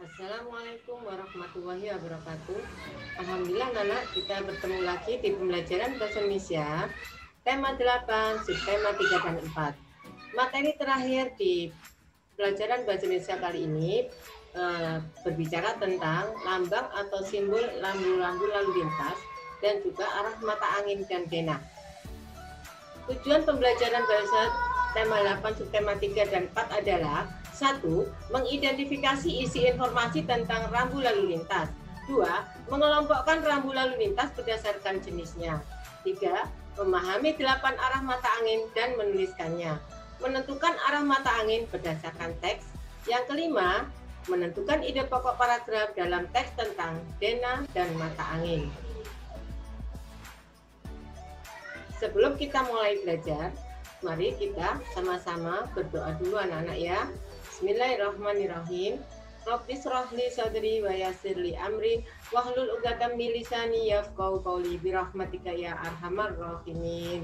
Assalamualaikum warahmatullahi wabarakatuh. Alhamdulillah Nana, kita bertemu lagi di pembelajaran bahasa Indonesia tema 8, subtema 3 dan 4. Materi terakhir di pelajaran bahasa Indonesia kali ini berbicara tentang lambang atau simbol rambu-rambu lalu lintas dan juga arah mata angin dan denah. Tujuan pembelajaran bahasa tema 8, subtema 3 dan 4 adalah 1. Mengidentifikasi isi informasi tentang rambu lalu lintas. 2. Mengelompokkan rambu lalu lintas berdasarkan jenisnya. 3. Memahami 8 arah mata angin dan menuliskannya. Menentukan arah mata angin berdasarkan teks. Yang kelima, menentukan ide pokok paragraf dalam teks tentang denah dan mata angin. Sebelum kita mulai belajar, mari kita sama-sama berdoa dulu anak-anak ya. Bismillahirrahmanirrahim. Rabbi shrahli sadri wa yassirli amri wahlul 'uqdatam min lisani yafqahu qawli birahmatika ya arhamar rahimin.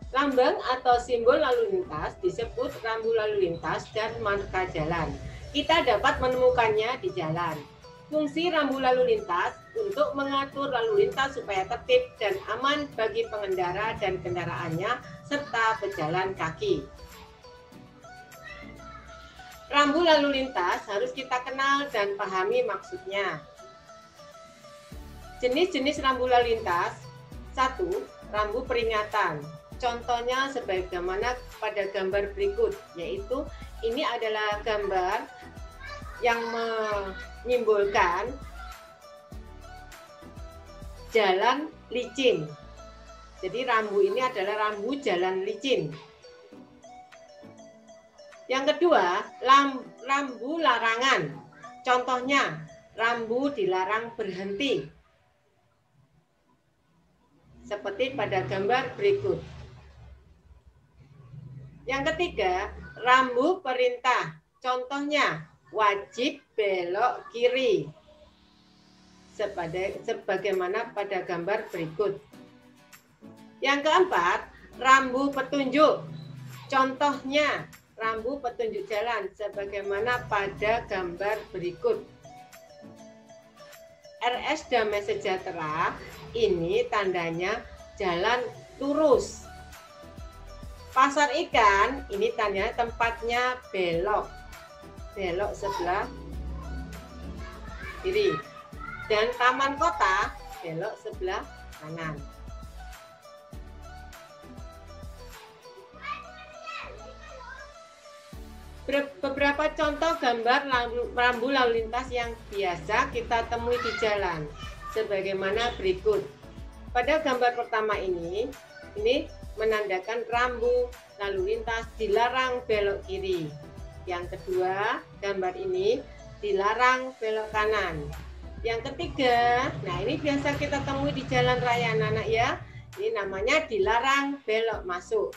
Lambang atau simbol lalu lintas disebut rambu lalu lintas dan marka jalan. Kita dapat menemukannya di jalan. Fungsi rambu lalu lintas untuk mengatur lalu lintas supaya tertib dan aman bagi pengendara dan kendaraannya serta pejalan kaki. Rambu lalu lintas harus kita kenal dan pahami maksudnya. Jenis-jenis rambu lalu lintas. 1. Rambu peringatan. Contohnya sebagaimana pada gambar berikut, yaitu ini adalah gambar yang menyimbolkan jalan licin. Jadi rambu ini adalah rambu jalan licin. Yang kedua, rambu larangan. Contohnya, rambu dilarang berhenti. Seperti pada gambar berikut. Yang ketiga, rambu perintah. Contohnya, wajib belok kiri. Sebagaimana pada gambar berikut. Yang keempat, rambu petunjuk. Contohnya, rambu petunjuk jalan sebagaimana pada gambar berikut. RS Damai Sejahtera ini tandanya jalan lurus. Pasar ikan ini tandanya tempatnya belok. Belok sebelah kiri. Dan taman kota belok sebelah kanan. Beberapa contoh gambar rambu lalu lintas yang biasa kita temui di jalan sebagaimana berikut. Pada gambar pertama ini menandakan rambu lalu lintas dilarang belok kiri. Yang kedua, gambar ini dilarang belok kanan. Yang ketiga, nah ini biasa kita temui di jalan raya anak-anak ya. Ini namanya dilarang belok masuk.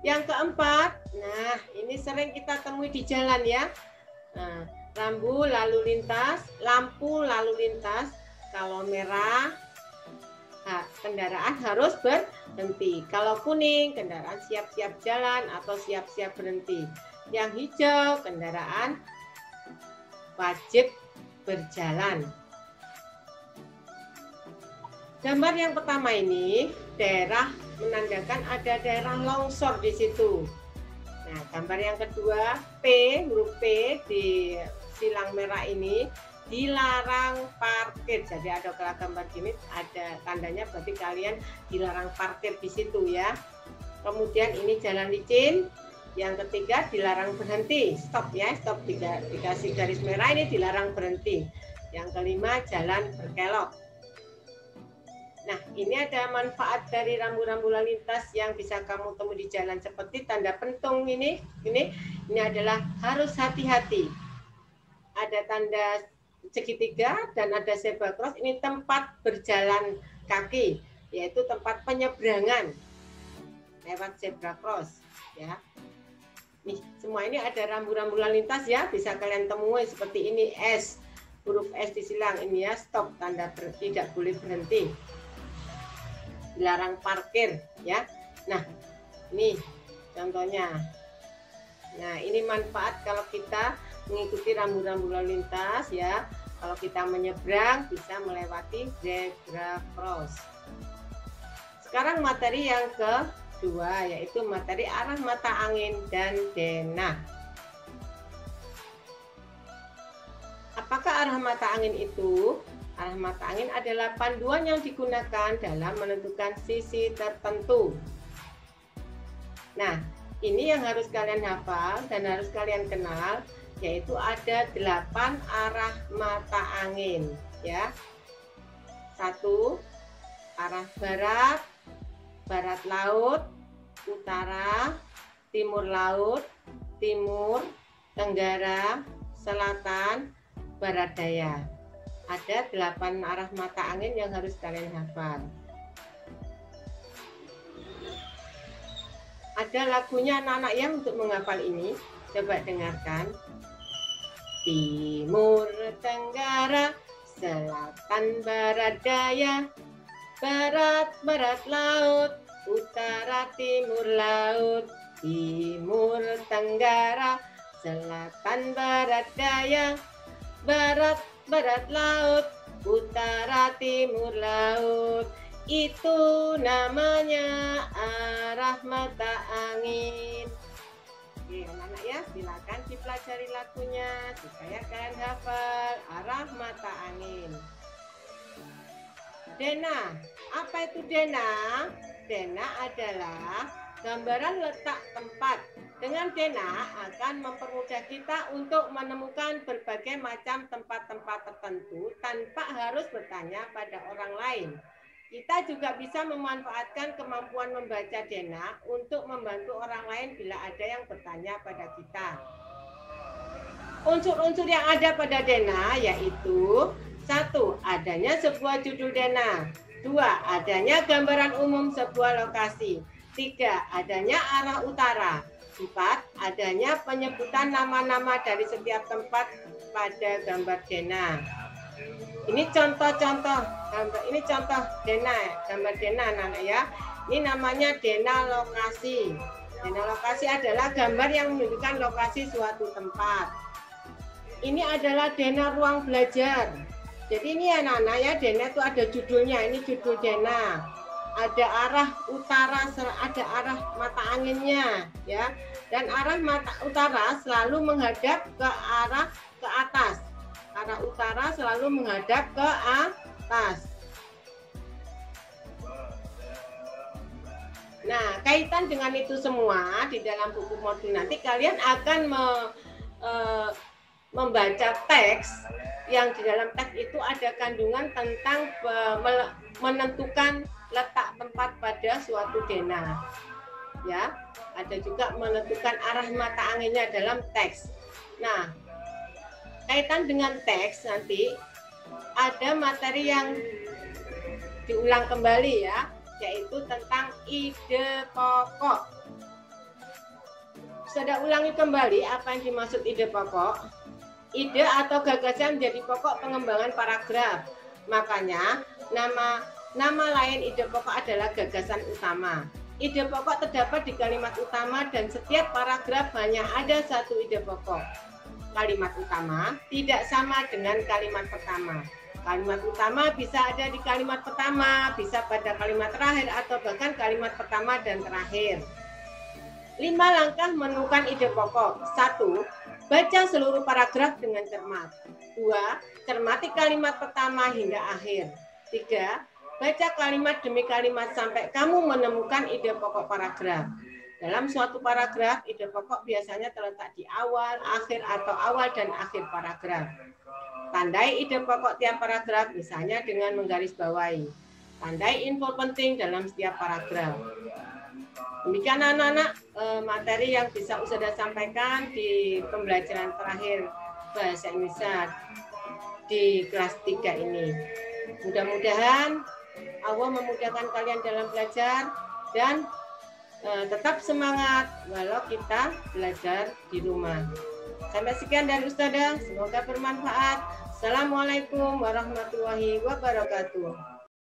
Yang keempat, nah ini sering kita temui di jalan ya. Nah, rambu lalu lintas, lampu lalu lintas, kalau merah kendaraan harus berhenti. Kalau kuning, kendaraan siap-siap jalan atau siap-siap berhenti. Yang hijau, kendaraan wajib berjalan. Gambar yang pertama ini, daerah menandakan ada daerah longsor di situ. Nah, gambar yang kedua, huruf P di silang merah ini, dilarang parkir. Jadi ada gambar gini, ada tandanya berarti kalian dilarang parkir di situ ya. Kemudian ini jalan licin. Yang ketiga dilarang berhenti, stop ya, stop dikasih garis merah ini dilarang berhenti. Yang kelima jalan berkelok. Nah, ini ada manfaat dari rambu-rambu lalu lintas yang bisa kamu temui di jalan seperti tanda pentung ini adalah harus hati-hati. Ada tanda segitiga dan ada zebra cross, ini tempat berjalan kaki, yaitu tempat penyeberangan lewat zebra cross ya. Nih, semua ini ada rambu-rambu lalu lintas ya, bisa kalian temui seperti ini, S, huruf S disilang ini ya, stop, tanda tidak boleh berhenti. Dilarang parkir ya. Nah, ini contohnya. Nah, ini manfaat kalau kita mengikuti rambu-rambu lalu lintas ya. Kalau kita menyeberang bisa melewati zebra cross. Sekarang materi yang kedua yaitu materi arah mata angin dan denah. Apakah arah mata angin itu? Arah mata angin adalah panduan yang digunakan dalam menentukan sisi tertentu. Nah, ini yang harus kalian hafal dan harus kalian kenal, yaitu ada 8 arah mata angin ya. 1, arah barat, barat laut, utara, timur laut, timur, tenggara, selatan, barat daya. Ada 8 arah mata angin yang harus kalian hafal. Ada lagunya anak-anak yang untuk menghafal ini. Coba dengarkan. Timur, tenggara, selatan, barat daya, barat, barat laut, utara, timur laut, timur, tenggara, selatan, barat daya, barat, barat laut, utara, timur laut. Itu namanya arah mata angin. Oke, anak-anak ya, silakan dipelajari lagunya supaya kalian hafal arah mata angin. Denah, apa itu denah? Denah adalah gambaran letak tempat. Dengan denah akan mempermudah kita untuk menemukan berbagai macam tempat-tempat tertentu tanpa harus bertanya pada orang lain. Kita juga bisa memanfaatkan kemampuan membaca denah untuk membantu orang lain bila ada yang bertanya pada kita. Unsur-unsur yang ada pada denah yaitu 1. Adanya sebuah judul denah. 2. Adanya gambaran umum sebuah lokasi. 3. Adanya arah utara. 4. Adanya penyebutan nama-nama dari setiap tempat pada gambar denah. Ini contoh-contoh gambar, ini contoh denah, gambar denah anak-anak ya. Ini namanya denah lokasi. Denah lokasi adalah gambar yang menunjukkan lokasi suatu tempat. Ini adalah denah ruang belajar. Jadi ini anak-anak ya, denah itu ada judulnya, ini judul denah. Ada arah utara, ada arah mata anginnya ya. Dan arah mata utara selalu menghadap ke arah ke atas. Arah utara selalu menghadap ke atas. Nah, kaitan dengan itu semua di dalam buku modul nanti kalian akan membaca teks yang di dalam teks itu ada kandungan tentang menentukan letak tempat pada suatu denah. Ya, ada juga menentukan arah mata anginnya dalam teks. Nah, kaitan dengan teks nanti ada materi yang diulang kembali ya, yaitu tentang ide pokok. Sudah ulangi kembali apa yang dimaksud ide pokok. Ide atau gagasan menjadi pokok pengembangan paragraf. Makanya nama lain ide pokok adalah gagasan utama. Ide pokok terdapat di kalimat utama dan setiap paragraf hanya ada satu ide pokok. Kalimat utama tidak sama dengan kalimat pertama. Kalimat utama bisa ada di kalimat pertama, bisa pada kalimat terakhir, atau bahkan kalimat pertama dan terakhir. 5 langkah menemukan ide pokok. 1. Baca seluruh paragraf dengan cermat. 2. Cermati kalimat pertama hingga akhir. 3. Baca kalimat demi kalimat sampai kamu menemukan ide pokok paragraf. Dalam suatu paragraf, ide pokok biasanya terletak di awal, akhir, atau awal dan akhir paragraf. Tandai ide pokok tiap paragraf, misalnya dengan menggarisbawahi. Tandai info penting dalam setiap paragraf. Demikian anak-anak materi yang bisa Ustazah sampaikan di pembelajaran terakhir Bahasa Indonesia di kelas 3 ini. Mudah-mudahan Allah memudahkan kalian dalam belajar dan tetap semangat walau kita belajar di rumah. Sampai sekian dari Ustazah, semoga bermanfaat. Assalamualaikum warahmatullahi wabarakatuh.